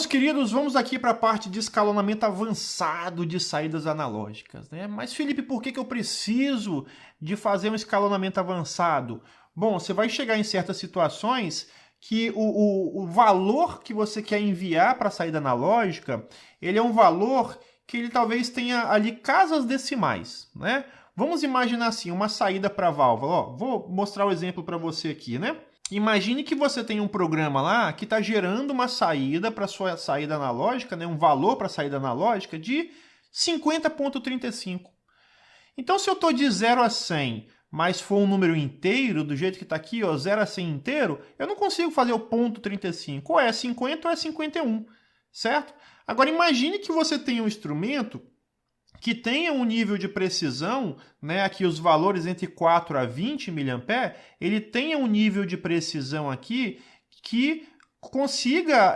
Meus queridos, vamos aqui para a parte de escalonamento avançado de saídas analógicas, né? Mas, Felipe, por que eu preciso de fazer um escalonamento avançado? Bom, você vai chegar em certas situações que o valor que você quer enviar para a saída analógica, ele é um valor que ele talvez tenha ali casas decimais, né? Vamos imaginar assim, uma saída para a válvula. Ó, vou mostrar o exemplo para você aqui, né? Imagine que você tem um programa lá que está gerando uma saída para sua saída analógica, né, um valor para a saída analógica de 50,35. Então, se eu estou de 0 a 100, mas for um número inteiro, do jeito que está aqui, ó, 0 a 100 inteiro, eu não consigo fazer o ponto 35. Ou é 50 ou é 51, certo? Agora, imagine que você tem um instrumento que tenha um nível de precisão, né, aqui os valores entre 4 a 20 mA, ele tenha um nível de precisão aqui que consiga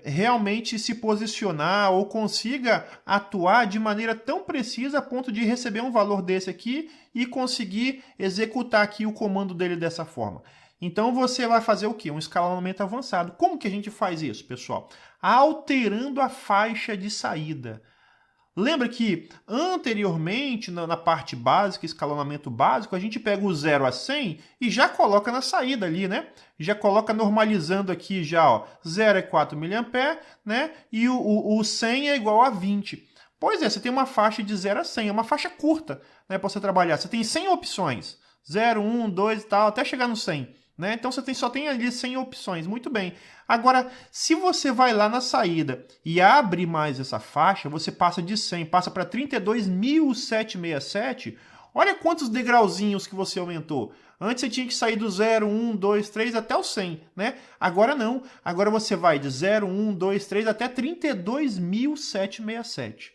realmente se posicionar ou consiga atuar de maneira tão precisa a ponto de receber um valor desse aqui e conseguir executar aqui o comando dele dessa forma. Então você vai fazer o quê? Um escalonamento avançado. Como que a gente faz isso, pessoal? Alterando a faixa de saída. Lembra que anteriormente, na parte básica, escalonamento básico, a gente pega o 0 a 100 e já coloca na saída ali, né? Já coloca normalizando aqui já, ó, 0 é 4 mA, né? E o 100 é igual a 20. Pois é, você tem uma faixa de 0 a 100, é uma faixa curta, né, para você trabalhar. Você tem 100 opções, 0, 1, 2 e tal, até chegar no 100. Né? Então você só tem ali 100 opções, muito bem. Agora, se você vai lá na saída e abre mais essa faixa, você passa de 100, passa para 32.767, olha quantos degrauzinhos que você aumentou. Antes você tinha que sair do 0, 1, 2, 3 até o 100, né? Agora não, agora você vai de 0, 1, 2, 3 até 32.767.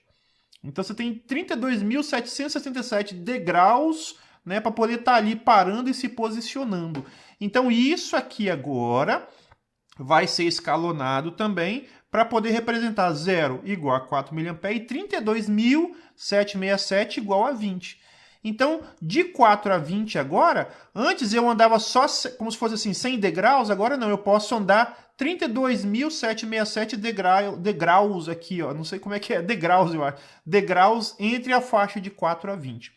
Então você tem 32.767 degraus, né, para poder estar ali parando e se posicionando. Então isso aqui agora vai ser escalonado também para poder representar 0 igual a 4 mA e 32.767 igual a 20. Então, de 4 a 20 agora, antes eu andava só como se fosse assim 100 degraus, agora não, eu posso andar 32.767 degraus aqui, ó, não sei como é que é, degraus, eu acho, degraus entre a faixa de 4 a 20.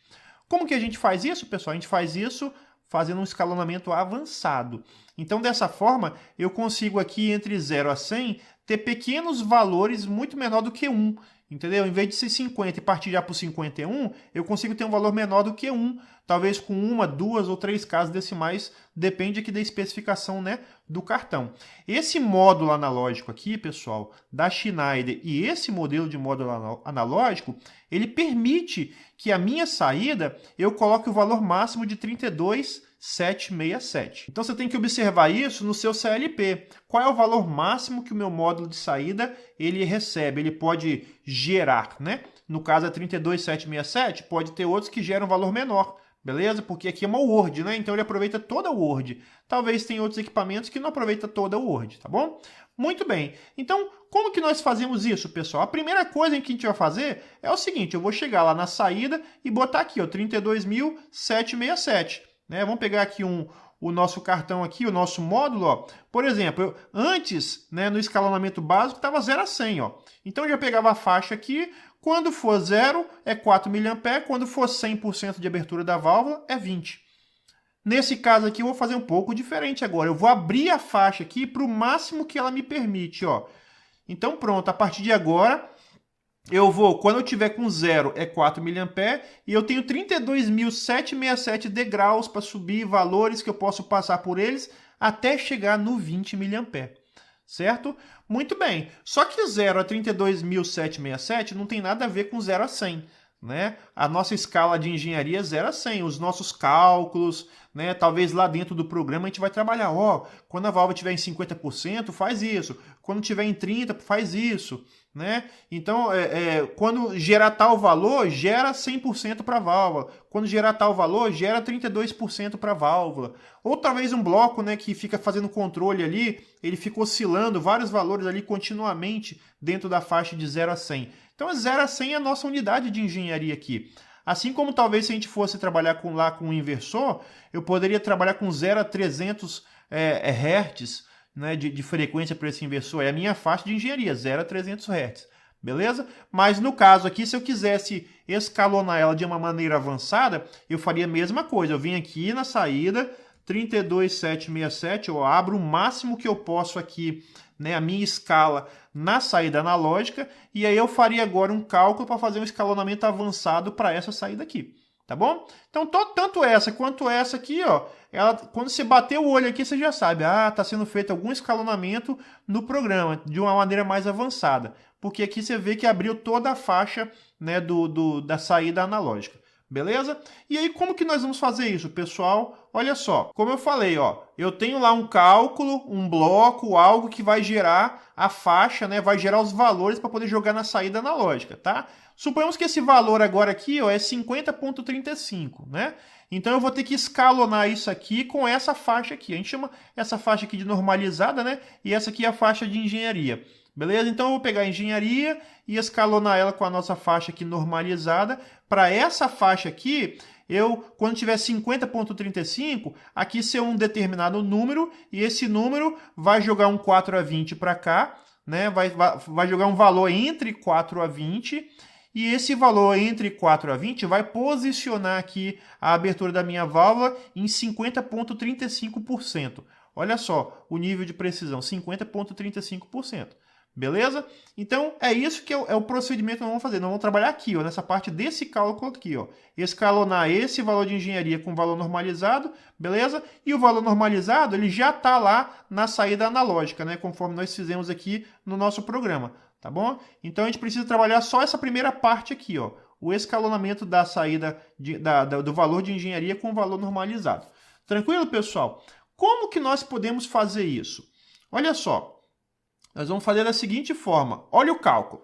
Como que a gente faz isso, pessoal? A gente faz isso fazendo um escalonamento avançado. Então, dessa forma, eu consigo aqui entre 0 a 100 ter pequenos valores muito menor do que 1. Entendeu? Em vez de ser 50 e partir já para o 51, eu consigo ter um valor menor do que 1. Talvez com 1, 2 ou 3 casas decimais, depende aqui da especificação, né, do cartão. Esse módulo analógico aqui, pessoal, da Schneider e esse modelo de módulo analógico, ele permite que a minha saída eu coloque o valor máximo de 32.767. Então você tem que observar isso no seu CLP. Qual é o valor máximo que o meu módulo de saída ele recebe? Ele pode gerar, né? No caso é 32.767, pode ter outros que geram um valor menor. Beleza? Porque aqui é uma Word, né? Então ele aproveita toda a Word. Talvez tenha outros equipamentos que não aproveitam toda a Word, tá bom? Muito bem. Então, como que nós fazemos isso, pessoal? A primeira coisa que a gente vai fazer é o seguinte, eu vou chegar lá na saída e botar aqui, ó, 32.767. Né? Vamos pegar aqui o nosso cartão aqui, o nosso módulo, ó. Por exemplo, antes, né, no escalonamento básico, estava 0 a 100, ó. Então eu já pegava a faixa aqui. Quando for 0, é 4 mA. Quando for 100% de abertura da válvula, é 20. Nesse caso aqui, eu vou fazer um pouco diferente agora. Eu vou abrir a faixa aqui para o máximo que ela me permite, ó. Então, pronto. A partir de agora, eu vou... Quando eu tiver com 0, é 4 mA. E eu tenho 32.767 degraus para subir valores que eu posso passar por eles até chegar no 20 mA. Certo? Muito bem. Só que 0 a 32.767 não tem nada a ver com 0 a 100. Né? A nossa escala de engenharia é 0 a 100. Os nossos cálculos, né? Talvez lá dentro do programa a gente vai trabalhar. Ó, quando a válvula estiver em 50%, faz isso. Quando estiver em 30%, faz isso. Né? Então, quando gerar tal valor, gera 100% para a válvula. Quando gerar tal valor, gera 32% para a válvula. Ou talvez um bloco, né, que fica fazendo controle ali, ele fica oscilando vários valores ali continuamente dentro da faixa de 0 a 100. Então, 0 a 100 é a nossa unidade de engenharia aqui. Assim como talvez se a gente fosse trabalhar com um inversor, eu poderia trabalhar com 0 a 300 Hz, né, de frequência para esse inversor é a minha faixa de engenharia, 0 a 300 Hz. Beleza? Mas no caso aqui, se eu quisesse escalonar ela de uma maneira avançada, eu faria a mesma coisa. Eu vim aqui na saída 32767, eu abro o máximo que eu posso aqui, né, a minha escala na saída analógica, e aí eu faria agora um cálculo para fazer um escalonamento avançado para essa saída aqui. Tá bom? Então, tanto essa quanto essa aqui, ó, quando você bater o olho aqui, você já sabe, está sendo feito algum escalonamento no programa, de uma maneira mais avançada. Porque aqui você vê que abriu toda a faixa, né, da saída analógica. Beleza? E aí, como que nós vamos fazer isso, pessoal? Olha só, como eu falei, ó, eu tenho lá um cálculo, um bloco, algo que vai gerar a faixa, né, vai gerar os valores para poder jogar na saída analógica, tá? Suponhamos que esse valor agora aqui, ó, é 50,35, né? Então eu vou ter que escalonar isso aqui com essa faixa aqui. A gente chama essa faixa aqui de normalizada, né? E essa aqui é a faixa de engenharia. Beleza? Então eu vou pegar a engenharia e escalonar ela com a nossa faixa aqui normalizada. Para essa faixa aqui, quando tiver 50,35, aqui ser um determinado número, e esse número vai jogar um 4 a 20 para cá, né? Vai jogar um valor entre 4 a 20, e esse valor entre 4 a 20 vai posicionar aqui a abertura da minha válvula em 50,35%. Olha só o nível de precisão, 50,35%. Beleza? Então, é isso que é o procedimento que nós vamos fazer. Nós vamos trabalhar aqui, ó, nessa parte desse cálculo aqui. Ó, escalonar esse valor de engenharia com o valor normalizado, beleza? E o valor normalizado ele já está lá na saída analógica, né? Conforme nós fizemos aqui no nosso programa. Tá bom? Então, a gente precisa trabalhar só essa primeira parte aqui, ó, o escalonamento da saída do valor de engenharia com o valor normalizado. Tranquilo, pessoal? Como que nós podemos fazer isso? Olha só. Nós vamos fazer da seguinte forma. Olha o cálculo.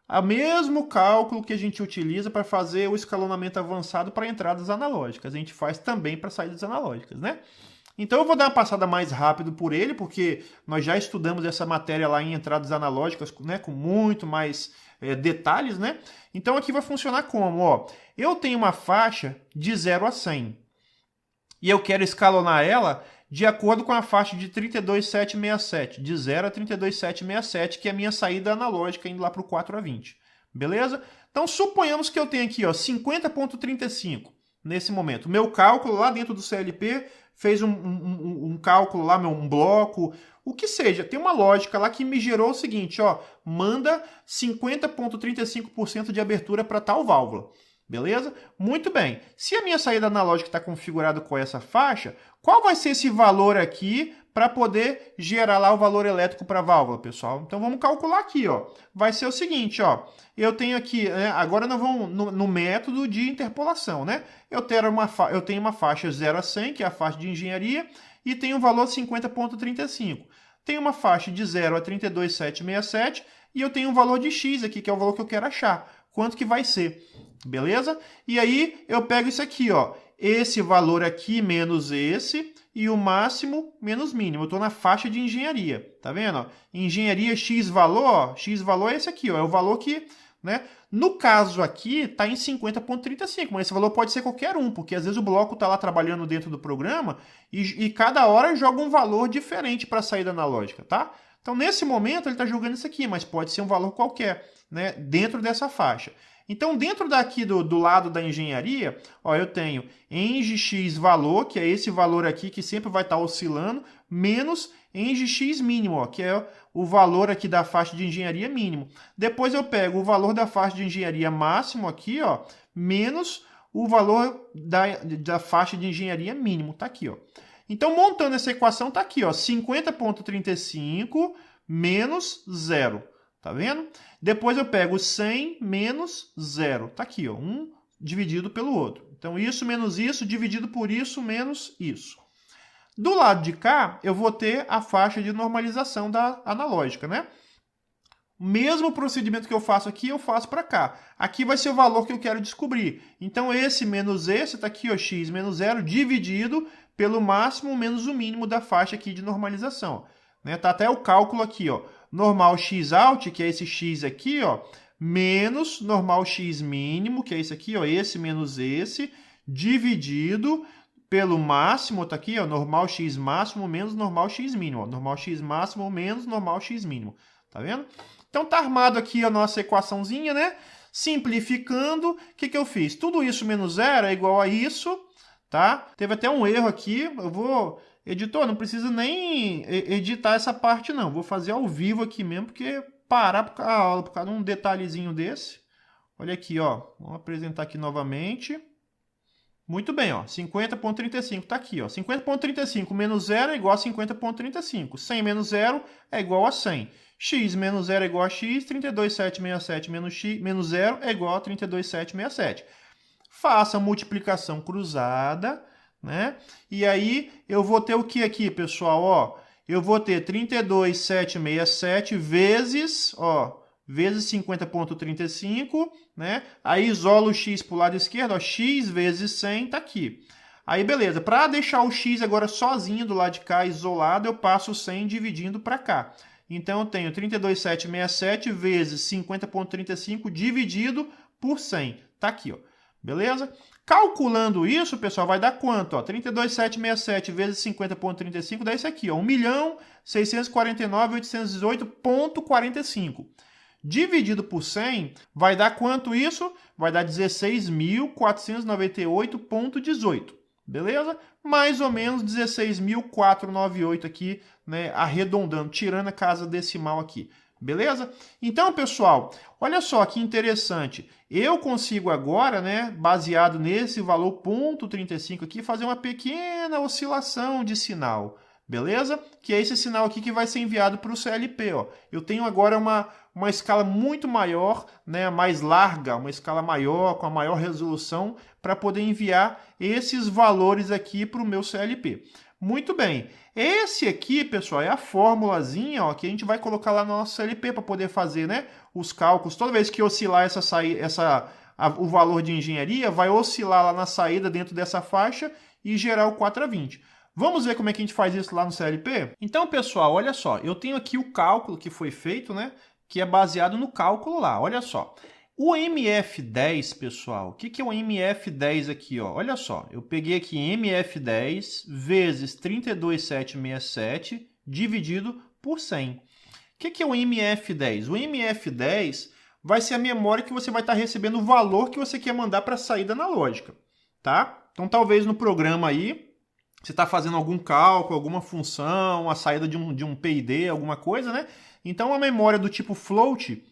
O mesmo cálculo que a gente utiliza para fazer o escalonamento avançado para entradas analógicas. A gente faz também para saídas analógicas, né? Então eu vou dar uma passada mais rápido por ele, porque nós já estudamos essa matéria lá em entradas analógicas, né, com muito mais detalhes, né? Então aqui vai funcionar como? Ó, eu tenho uma faixa de 0 a 100 e eu quero escalonar ela de acordo com a faixa de 32767, de 0 a 32767, que é a minha saída analógica indo lá para o 4 a 20. Beleza? Então, suponhamos que eu tenho aqui 50,35 nesse momento. O meu cálculo lá dentro do CLP fez um cálculo lá, um bloco, o que seja. Tem uma lógica lá que me gerou o seguinte, ó, manda 50,35% de abertura para tal válvula. Beleza? Muito bem. Se a minha saída analógica está configurada com essa faixa, qual vai ser esse valor aqui para poder gerar lá o valor elétrico para a válvula, pessoal? Então vamos calcular aqui, ó. Vai ser o seguinte, ó. Eu tenho aqui, né, agora nós vamos no método de interpolação, né? Eu tenho uma faixa 0 a 100, que é a faixa de engenharia, e tenho um valor 50,35. Tenho uma faixa de 0 a 32,767 e eu tenho um valor de X aqui, que é o valor que eu quero achar. Quanto que vai ser? Beleza? E aí eu pego isso aqui, ó. Esse valor aqui menos esse e o máximo menos mínimo. Eu estou na faixa de engenharia. Tá vendo? Ó? Engenharia X valor, ó. X valor é esse aqui, ó. É o valor que, né? No caso aqui, está em 50,35, mas esse valor pode ser qualquer um, porque às vezes o bloco está lá trabalhando dentro do programa e cada hora joga um valor diferente para a saída analógica, tá? Então, nesse momento, ele está jogando isso aqui, mas pode ser um valor qualquer, né? Dentro dessa faixa. Então, dentro daqui do lado da engenharia, ó, eu tenho ENGX valor, que é esse valor aqui que sempre vai estar oscilando, menos ENGX mínimo, ó, que é o valor aqui da faixa de engenharia mínimo. Depois eu pego o valor da faixa de engenharia máximo aqui, ó, menos o valor da faixa de engenharia mínimo. Tá aqui, ó. Então, montando essa equação, tá aqui, ó, 50,35 menos 0. Tá vendo? Depois eu pego 100 menos 0. Tá aqui, ó, um dividido pelo outro. Então, isso menos isso, dividido por isso, menos isso. Do lado de cá, eu vou ter a faixa de normalização da analógica, né? O mesmo procedimento que eu faço aqui, eu faço para cá. Aqui vai ser o valor que eu quero descobrir. Então, esse menos esse, tá aqui, ó, x menos 0, dividido pelo máximo menos o mínimo da faixa aqui de normalização. Né? Tá até o cálculo aqui, ó. Normal x out, que é esse x aqui, ó, menos normal x mínimo, que é esse aqui, ó, esse menos esse, dividido pelo máximo, tá aqui, ó, normal x máximo menos normal x mínimo, ó, normal x máximo menos normal x mínimo, tá vendo? Então tá armado aqui a nossa equaçãozinha, né? Simplificando, o que eu fiz? Tudo isso menos zero é igual a isso, tá? Teve até um erro aqui, eu vou... Editor, não precisa nem editar essa parte não, vou fazer ao vivo aqui mesmo, porque parar a aula por causa de um detalhezinho desse. Olha aqui, ó, vamos apresentar aqui novamente. Muito bem, ó, 50,35 está aqui, ó. 50,35 menos 0 é igual a 50,35. 100 menos 0 é igual a 100. X menos 0 é igual a x, 32,767 menos 0 é igual a 32,767. Faça a multiplicação cruzada, né? E aí eu vou ter o que aqui, pessoal? Ó, eu vou ter 32,767 vezes, ó, vezes 50,35, né? Aí isolo o x para o lado esquerdo, ó, x vezes 100 está aqui. Aí, beleza. Para deixar o x agora sozinho do lado de cá, isolado, eu passo o 100 dividindo para cá. Então, eu tenho 32,767 vezes 50,35 dividido por 100. Está aqui, ó. Beleza? Calculando isso, pessoal, vai dar quanto? 32,767 vezes 50,35 dá isso aqui, ó, 1.649.818,45. Dividido por 100, vai dar quanto isso? Vai dar 16.498,18. Beleza? Mais ou menos 16.498 aqui, né, arredondando, tirando a casa decimal aqui. Beleza? Então, pessoal, olha só que interessante. Eu consigo agora, né, baseado nesse valor 0,35 aqui, fazer uma pequena oscilação de sinal. Beleza? Que é esse sinal aqui que vai ser enviado para o CLP. Ó. Eu tenho agora uma escala muito maior, né, mais larga, uma escala maior, com a maior resolução, para poder enviar esses valores aqui para o meu CLP. Muito bem. Esse aqui, pessoal, é a formulazinha, ó, que a gente vai colocar lá no nosso CLP para poder fazer, né, os cálculos. Toda vez que oscilar o valor de engenharia, vai oscilar lá na saída dentro dessa faixa e gerar o 4/20. Vamos ver como é que a gente faz isso lá no CLP? Então, pessoal, olha só. Eu tenho aqui o cálculo que foi feito, né, que é baseado no cálculo lá. Olha só. O MF10, pessoal, o que é o MF10 aqui? Ó? Olha só, eu peguei aqui MF10 vezes 32,767 dividido por 100. O que é o MF10? O MF10 vai ser a memória que você vai estar recebendo o valor que você quer mandar para a saída analógica, tá? Então, talvez no programa aí, você está fazendo algum cálculo, alguma função, a saída de um PID, alguma coisa, né? Então, a memória do tipo float,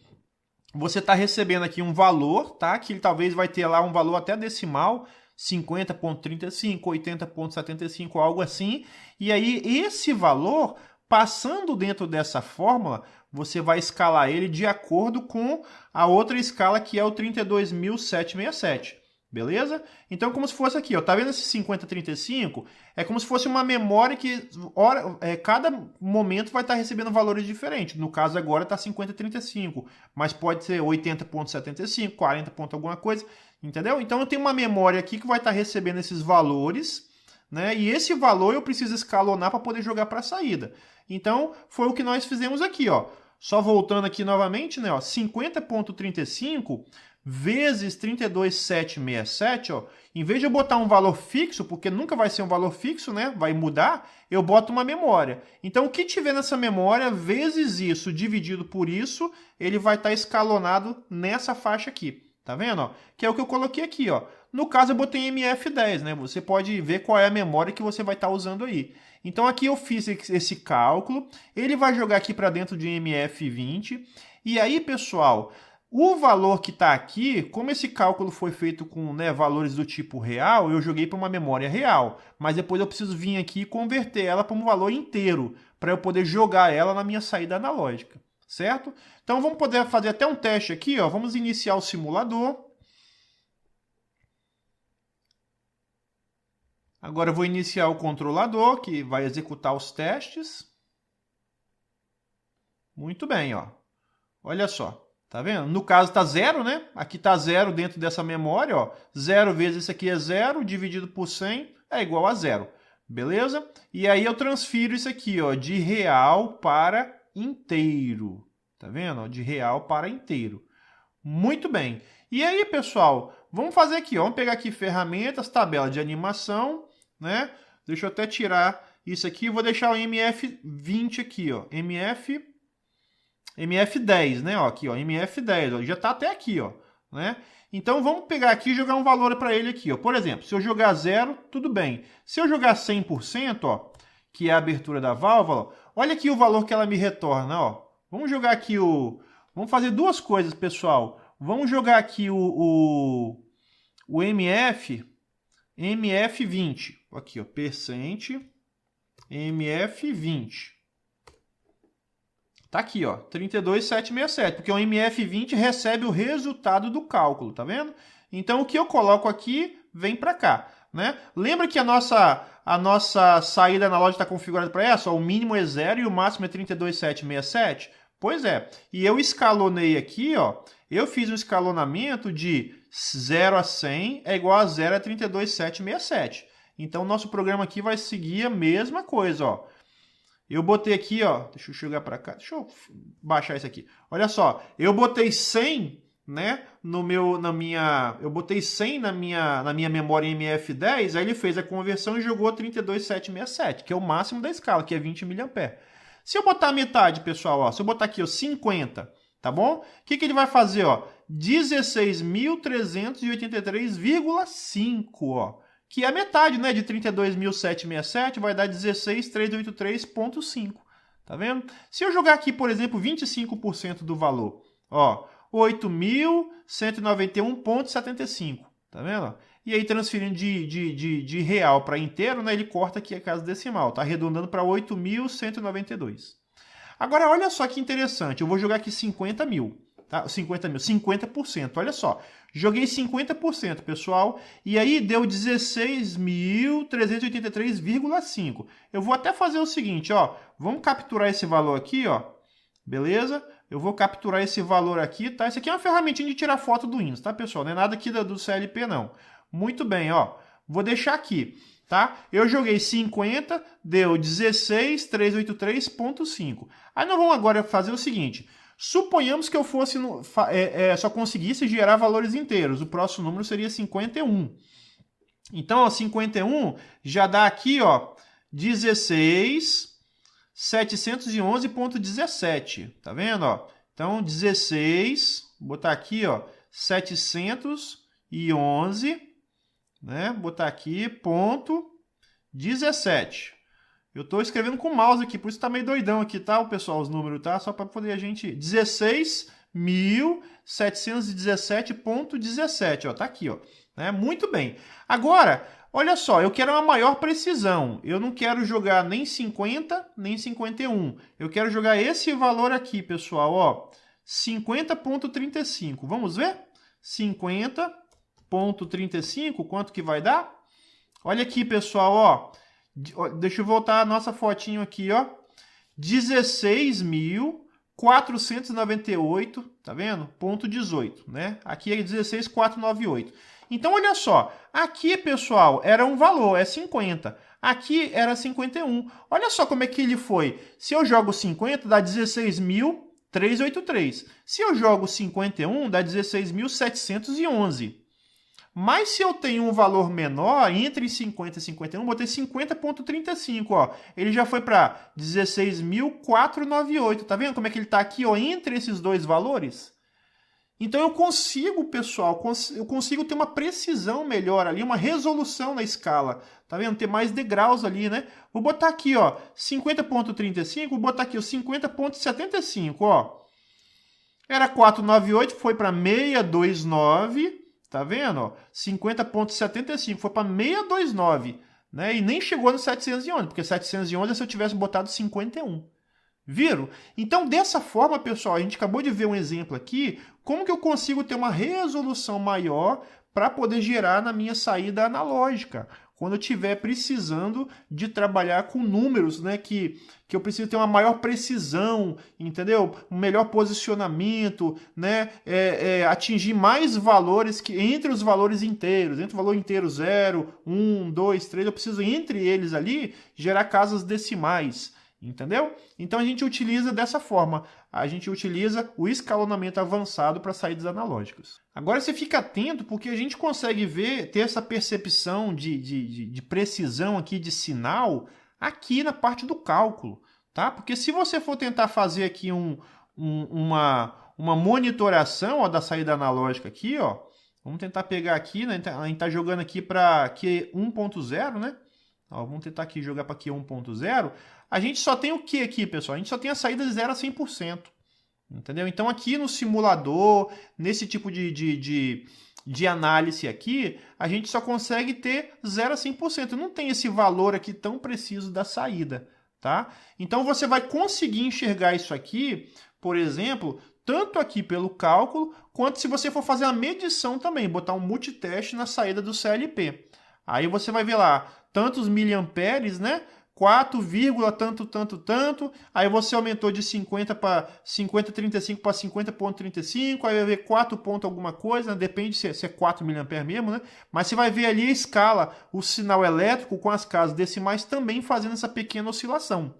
você está recebendo aqui um valor, tá? Que ele talvez vai ter lá um valor até decimal, 50,35, 80,75, algo assim. E aí, esse valor, passando dentro dessa fórmula, você vai escalar ele de acordo com a outra escala, que é o 32.767. Beleza? Então, como se fosse aqui, ó, tá vendo esse 5035? É como se fosse uma memória que cada momento vai estar recebendo valores diferentes. No caso agora está 5035, mas pode ser 80,75, 40 ponto alguma coisa, entendeu? Então eu tenho uma memória aqui que vai estar recebendo esses valores, né? E esse valor eu preciso escalonar para poder jogar para a saída. Então, foi o que nós fizemos aqui, ó. Só voltando aqui novamente, né, ó, 50,35 vezes 32,767, ó, em vez de eu botar um valor fixo, porque nunca vai ser um valor fixo, né, vai mudar, eu boto uma memória. Então, o que tiver nessa memória, vezes isso, dividido por isso, ele vai estar escalonado nessa faixa aqui. Tá vendo? Ó? Que é o que eu coloquei aqui, ó. No caso, eu botei MF10, né? Você pode ver qual é a memória que você vai estar usando aí. Então, aqui eu fiz esse cálculo. Ele vai jogar aqui para dentro de MF20. E aí, pessoal, o valor que está aqui, como esse cálculo foi feito com, né, valores do tipo real, eu joguei para uma memória real. Mas depois eu preciso vir aqui e converter ela para um valor inteiro, para eu poder jogar ela na minha saída analógica. Certo? Então, vamos poder fazer até um teste aqui, ó. Vamos iniciar o simulador. Agora eu vou iniciar o controlador, que vai executar os testes. Muito bem, ó. Olha só. Tá vendo? No caso está 0, né? Aqui está 0 dentro dessa memória, ó. 0 vezes isso aqui é 0, dividido por 100 é igual a 0. Beleza? E aí eu transfiro isso aqui, ó, de real para inteiro. Tá vendo? De real para inteiro. Muito bem. E aí, pessoal, vamos fazer aqui, ó. Vamos pegar aqui ferramentas, tabela de animação. né? Deixa eu até tirar isso aqui, vou deixar o MF20 aqui, ó, MF10, né? Ó, aqui, ó, MF10, ó, já está até aqui, ó, né? Então vamos pegar aqui e jogar um valor para ele aqui, ó. Por exemplo, se eu jogar 0, tudo bem. Se eu jogar 100%, ó, que é a abertura da válvula, olha aqui o valor que ela me retorna, ó. Vamos jogar aqui vamos fazer duas coisas, pessoal. Vamos jogar aqui o MF20. Aqui, ó, percent MF20. Tá aqui, ó, 32.767, porque o MF20 recebe o resultado do cálculo, tá vendo? Então, o que eu coloco aqui vem para cá, né? Lembra que a nossa saída analógica está configurada para essa? Ó, o mínimo é 0 e o máximo é 32.767? Pois é. E eu escalonei aqui, ó, eu fiz um escalonamento de 0 a 100 é igual a 0 a 32.767. Então, o nosso programa aqui vai seguir a mesma coisa, ó. Eu botei aqui, ó, deixa eu chegar para cá, deixa eu baixar isso aqui. Olha só, eu botei 100, né, eu botei 100 na minha memória MF10, aí ele fez a conversão e jogou 32.767, que é o máximo da escala, que é 20 mA. Se eu botar a metade, pessoal, ó, se eu botar aqui, ó, 50, tá bom? O que ele vai fazer, ó? 16.383,5, ó. Que é a metade, né, de 32.767 vai dar 16.383,5. Tá vendo? Se eu jogar aqui, por exemplo, 25% do valor, ó, 8.191,75. Tá vendo? E aí, transferindo de real para inteiro, né, ele corta aqui a casa decimal, tá arredondando para 8.192. Agora, olha só que interessante, eu vou jogar aqui 50 mil. Tá? 50%, olha só. Joguei 50%, pessoal, e aí deu 16.383,5. Eu vou até fazer o seguinte, ó, vamos capturar esse valor aqui, ó, beleza? Eu vou capturar esse valor aqui, tá? Isso aqui é uma ferramentinha de tirar foto do Windows, tá, pessoal? Não é nada aqui do CLP, não. Muito bem, ó, vou deixar aqui, tá? Eu joguei 50, deu 16.383,5. Aí nós vamos agora fazer o seguinte... Suponhamos que eu fosse só conseguisse gerar valores inteiros. O próximo número seria 51. Então, ó, 51 já dá aqui, ó, 16.711,17. Tá vendo, ó? Então, 16, vou botar aqui, ó, 711, né? Vou botar aqui, ponto 17. Eu estou escrevendo com o mouse aqui, por isso está meio doidão aqui, tá, pessoal, os números, tá? Só para poder a gente... 16.717,17, ó, tá aqui, ó. Né? Muito bem. Agora, olha só, eu quero uma maior precisão. Eu não quero jogar nem 50, nem 51. Eu quero jogar esse valor aqui, pessoal, ó. 50,35. Vamos ver? 50,35, quanto que vai dar? Olha aqui, pessoal, ó. Deixa eu voltar a nossa fotinho aqui, ó. 16.498, tá vendo? Ponto 18, né? Aqui é 16.498. Então, olha só. Aqui, pessoal, era um valor, é 50. Aqui era 51. Olha só como é que ele foi. Se eu jogo 50, dá 16.383. Se eu jogo 51, dá 16.711. Mas se eu tenho um valor menor, entre 50 e 51, botei 50,35, ó. Ele já foi para 16.498. Tá vendo como é que ele está aqui, ó, entre esses dois valores? Então eu consigo, pessoal, eu consigo ter uma precisão melhor ali, uma resolução na escala. Tá vendo? Ter mais degraus ali, né? Vou botar aqui, ó, 50,35, vou botar aqui o 50,75, ó. Era 498, foi para 629. Tá vendo? 50,75 foi para 629, né? E nem chegou no 711, porque 711 é se eu tivesse botado 51. Viram? Então, dessa forma, pessoal, a gente acabou de ver um exemplo aqui, como que eu consigo ter uma resolução maior para poder gerar na minha saída analógica, quando eu estiver precisando de trabalhar com números, né, que eu preciso ter uma maior precisão, entendeu? Um melhor posicionamento, né, atingir mais valores que entre os valores inteiros, entre o valor inteiro 0, 1, 2, 3, eu preciso entre eles ali gerar casas decimais. Entendeu? Então a gente utiliza dessa forma, a gente utiliza o escalonamento avançado para saídas analógicas. Agora você fica atento porque a gente consegue ver, ter essa percepção de precisão aqui de sinal aqui na parte do cálculo, tá? Porque se você for tentar fazer aqui uma monitoração, ó, da saída analógica aqui, ó, vamos tentar pegar aqui, né? A gente está jogando aqui para Q 1.0, né? Ó, vamos tentar aqui jogar para Q 1.0. A gente só tem o que aqui, pessoal? A gente só tem a saída de 0 a 100%. Entendeu? Então aqui no simulador, nesse tipo de análise aqui, a gente só consegue ter 0 a 100%. Não tem esse valor aqui tão preciso da saída, tá? Então você vai conseguir enxergar isso aqui, por exemplo, tanto aqui pelo cálculo, quanto se você for fazer a medição também, botar um multiteste na saída do CLP. Aí você vai ver lá, tantos miliamperes, né? 4, tanto. Aí você aumentou de 50 para 50,35 para 50,35. Aí vai ver 4 ponto alguma coisa, né? Depende se é 4 mA mesmo, né? Mas você vai ver ali a escala, o sinal elétrico com as casas decimais também fazendo essa pequena oscilação.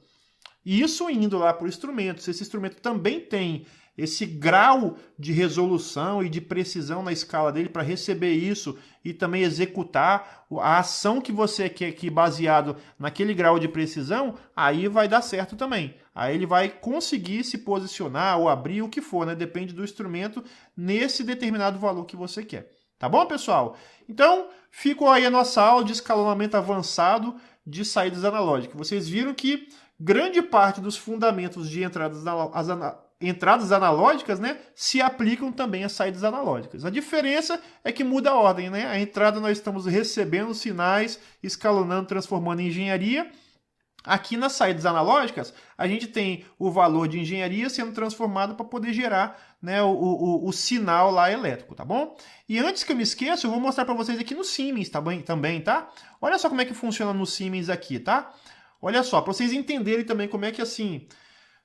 E isso indo lá para o instrumento. Se esse instrumento também tem esse grau de resolução e de precisão na escala dele para receber isso e também executar a ação que você quer aqui baseado naquele grau de precisão, aí vai dar certo também. Aí ele vai conseguir se posicionar ou abrir o que for, né? Depende do instrumento nesse determinado valor que você quer. Tá bom, pessoal? Então, ficou aí a nossa aula de escalonamento avançado de saídas analógicas. Vocês viram que grande parte dos fundamentos de entradas analógicas, né, se aplicam também às saídas analógicas. A diferença é que muda a ordem, né? A entrada nós estamos recebendo sinais, escalonando, transformando em engenharia. Aqui nas saídas analógicas, a gente tem o valor de engenharia sendo transformado para poder gerar, né, o sinal lá elétrico, tá bom? E antes que eu me esqueça, eu vou mostrar para vocês aqui no Siemens também, tá? Olha só como é que funciona no Siemens aqui, tá? Olha só, para vocês entenderem também como é que assim...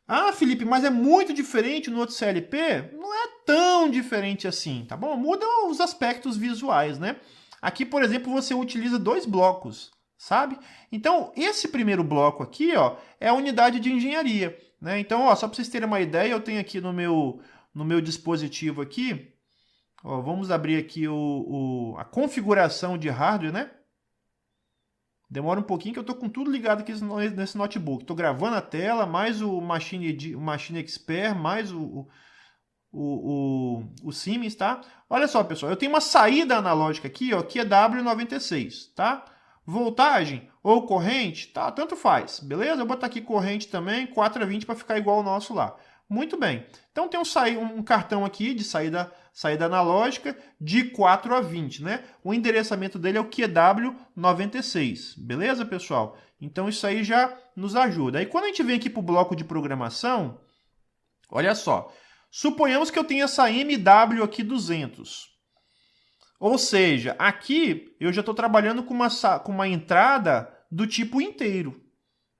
Ah, Felipe, mas é muito diferente no outro CLP? Não é tão diferente assim, tá bom? Mudam os aspectos visuais, né? Aqui, por exemplo, você utiliza 2 blocos, sabe? Então, esse primeiro bloco aqui, ó, é a unidade de engenharia, né? Então, ó, só para vocês terem uma ideia, eu tenho aqui no meu dispositivo aqui, ó, vamos abrir aqui a configuração de hardware, né? Demora um pouquinho que eu estou com tudo ligado aqui nesse notebook. Estou gravando a tela, mais o Machine Expert, mais o Siemens, tá? Olha só, pessoal, eu tenho uma saída analógica aqui, ó, que é W96, tá? Voltagem ou corrente, tá? Tanto faz, beleza? Eu vou botar aqui corrente também, 4 a 20 para ficar igual ao nosso lá. Muito bem. Então tem um cartão aqui de saída analógica de 4 a 20, né? O endereçamento dele é o QW96, beleza, pessoal? Então isso aí já nos ajuda. Aí quando a gente vem aqui para o bloco de programação, olha só, suponhamos que eu tenha essa MW aqui 200. Ou seja, aqui eu já estou trabalhando com uma entrada do tipo inteiro.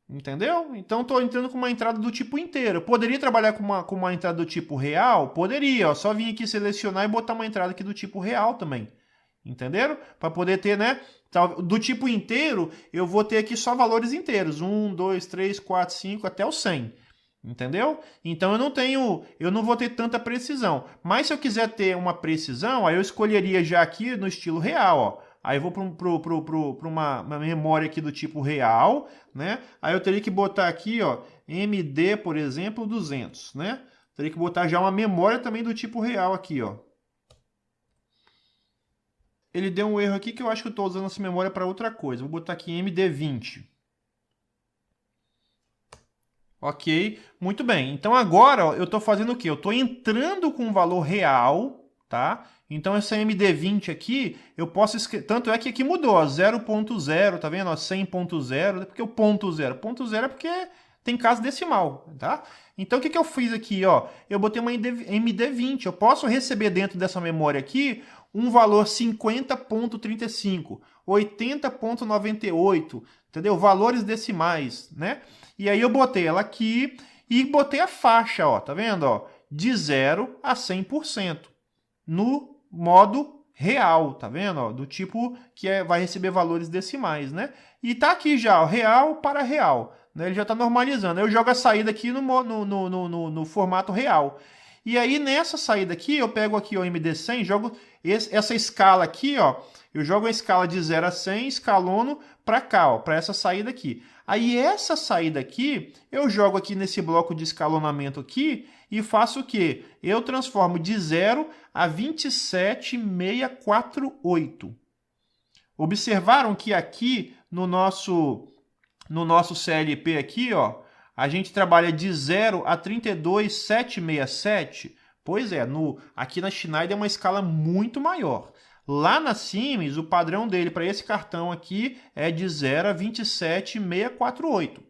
Entendeu? Então estou entrando com uma entrada do tipo inteiro. Eu poderia trabalhar com uma entrada do tipo real? Poderia, ó, só vir aqui selecionar e botar uma entrada aqui do tipo real também. Entenderam? Para poder ter, né? Do tipo inteiro, eu vou ter aqui só valores inteiros. 1, 2, 3, 4, 5, até o 100. Entendeu? Então eu não vou ter tanta precisão. Mas se eu quiser ter uma precisão, aí eu escolheria já aqui no estilo real, ó. Aí eu vou para uma memória aqui do tipo real, né? Aí eu teria que botar aqui, ó, MD, por exemplo, 200, né? Teria que botar já uma memória também do tipo real aqui, ó. Ele deu um erro aqui que eu acho que eu estou usando essa memória para outra coisa. Vou botar aqui MD20. Ok, muito bem. Então agora, ó, eu estou fazendo o quê? Eu estou entrando com um valor real, tá? Então essa MD20 aqui, eu posso escrever, tanto é que aqui mudou, 0.0, tá vendo? 100.0, porque o ponto zero é porque tem casa decimal, tá? Então o que eu fiz aqui, ó? Eu botei uma MD20, eu posso receber dentro dessa memória aqui um valor 50.35, 80.98, entendeu? Valores decimais, né? E aí eu botei ela aqui e botei a faixa, ó, tá vendo, ó? De 0 a 100%. No modo real, tá vendo? Ó, do tipo que vai receber valores decimais, né? E tá aqui já, ó, real para real. né? Ele já está normalizando. Eu jogo a saída aqui no formato real. E aí, nessa saída aqui, eu pego aqui o MD100, jogo essa escala aqui, ó. Eu jogo a escala de 0 a 100, escalono para cá, ó, para essa saída aqui. Aí, essa saída aqui, eu jogo aqui nesse bloco de escalonamento aqui e faço o quê? Eu transformo de 0 a 27,648. Observaram que aqui no nosso CLP aqui, ó, a gente trabalha de 0 a 32,767. Pois é, aqui na Schneider é uma escala muito maior. Lá na Siemens, o padrão dele para esse cartão aqui é de 0 a 27,648.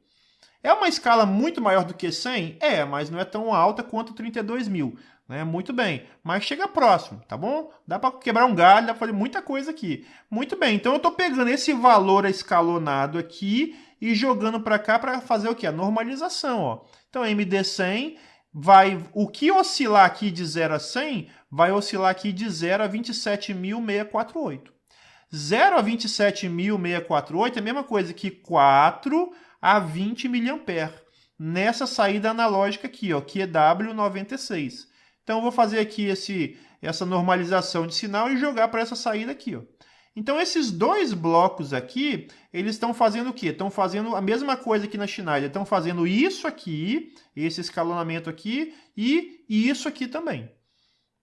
É uma escala muito maior do que 100? É, mas não é tão alta quanto 32.000. Né? Muito bem, mas chega próximo, tá bom? Dá para quebrar um galho, dá para fazer muita coisa aqui. Muito bem, então eu estou pegando esse valor escalonado aqui e jogando para cá para fazer o quê? A normalização. Ó. Então, MD100 vai... O que oscilar aqui de 0 a 100 vai oscilar aqui de 0 a 27.648. 0 a 27.648 é a mesma coisa que 4 a 20 mA. Nessa saída analógica aqui, ó, que é W96. Então, eu vou fazer aqui essa normalização de sinal e jogar para essa saída aqui. Ó. Então, esses dois blocos aqui, eles estão fazendo o quê? Estão fazendo a mesma coisa aqui na Schneider. Estão fazendo isso aqui, esse escalonamento aqui, e isso aqui também.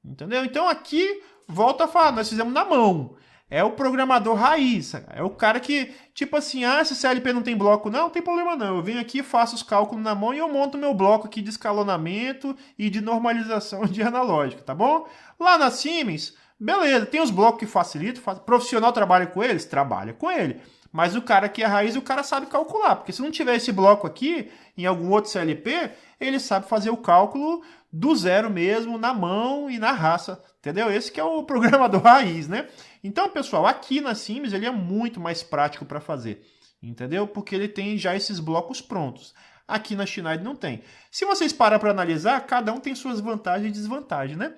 Entendeu? Então, aqui, volta a falar, nós fizemos na mão. É o programador raiz. É o cara que, tipo assim, esse CLP não tem bloco. Não tem problema não. Eu venho aqui, faço os cálculos na mão e eu monto meu bloco aqui de escalonamento e de normalização de analógica, tá bom? Lá na Siemens... Beleza, tem os blocos que facilitam, profissional trabalha com eles? Trabalha com ele. Mas o cara que é raiz, o cara sabe calcular. Porque se não tiver esse bloco aqui, em algum outro CLP, ele sabe fazer o cálculo do zero mesmo, na mão e na raça. Entendeu? Esse que é o programador raiz, né? Então, pessoal, aqui na Siemens ele é muito mais prático para fazer. Entendeu? Porque ele tem já esses blocos prontos. Aqui na Schneider não tem. Se vocês parar para analisar, cada um tem suas vantagens e desvantagens, né?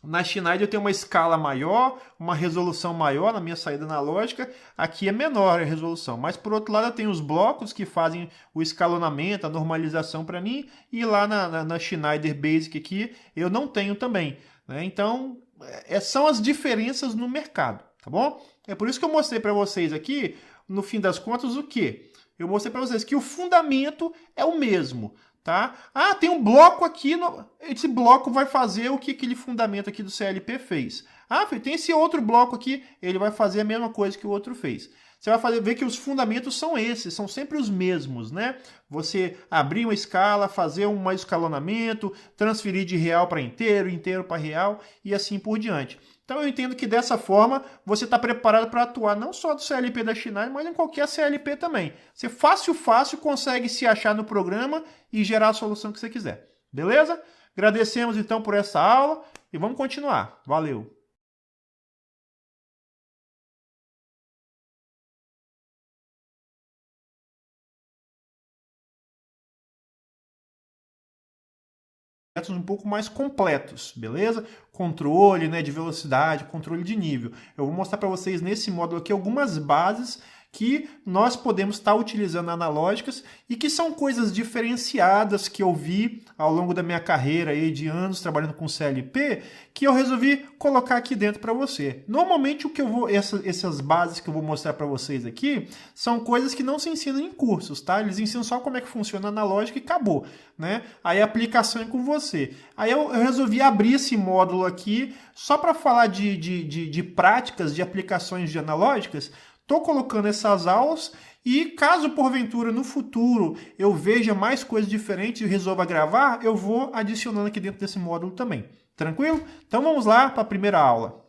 Na Schneider eu tenho uma escala maior, uma resolução maior na minha saída analógica. Aqui é menor a resolução. Mas, por outro lado, eu tenho os blocos que fazem o escalonamento, a normalização para mim. E lá na Schneider Basic aqui, eu não tenho também. Né? Então, são as diferenças no mercado. Tá bom? É por isso que eu mostrei para vocês aqui, no fim das contas, o quê? Eu mostrei para vocês que o fundamento é o mesmo. Tá? Tem um bloco aqui, esse bloco vai fazer o que aquele fundamento aqui do CLP fez. Tem esse outro bloco aqui, ele vai fazer a mesma coisa que o outro fez. Você vai ver que os fundamentos são esses, são sempre os mesmos, né? Você abrir uma escala, fazer um escalonamento, transferir de real para inteiro, inteiro para real e assim por diante. Então eu entendo que dessa forma você está preparado para atuar não só do CLP da Schneider, mas em qualquer CLP também. Você fácil consegue se achar no programa e gerar a solução que você quiser. Beleza? Agradecemos então por essa aula e vamos continuar. Valeu! Um pouco mais completos, beleza? Controle, né, de velocidade, controle de nível. Eu vou mostrar para vocês nesse módulo aqui algumas bases que nós podemos estar utilizando analógicas e que são coisas diferenciadas que eu vi ao longo da minha carreira aí de anos trabalhando com CLP, que eu resolvi colocar aqui dentro para você. Normalmente essas bases que eu vou mostrar para vocês aqui são coisas que não se ensinam em cursos, tá? Eles ensinam só como é que funciona a analógica e acabou, né? Aí a aplicação é com você. Aí eu resolvi abrir esse módulo aqui só para falar de práticas, de aplicações de analógicas. Estou colocando essas aulas e caso porventura no futuro eu veja mais coisas diferentes e resolva gravar, eu vou adicionando aqui dentro desse módulo também. Tranquilo? Então vamos lá para a primeira aula.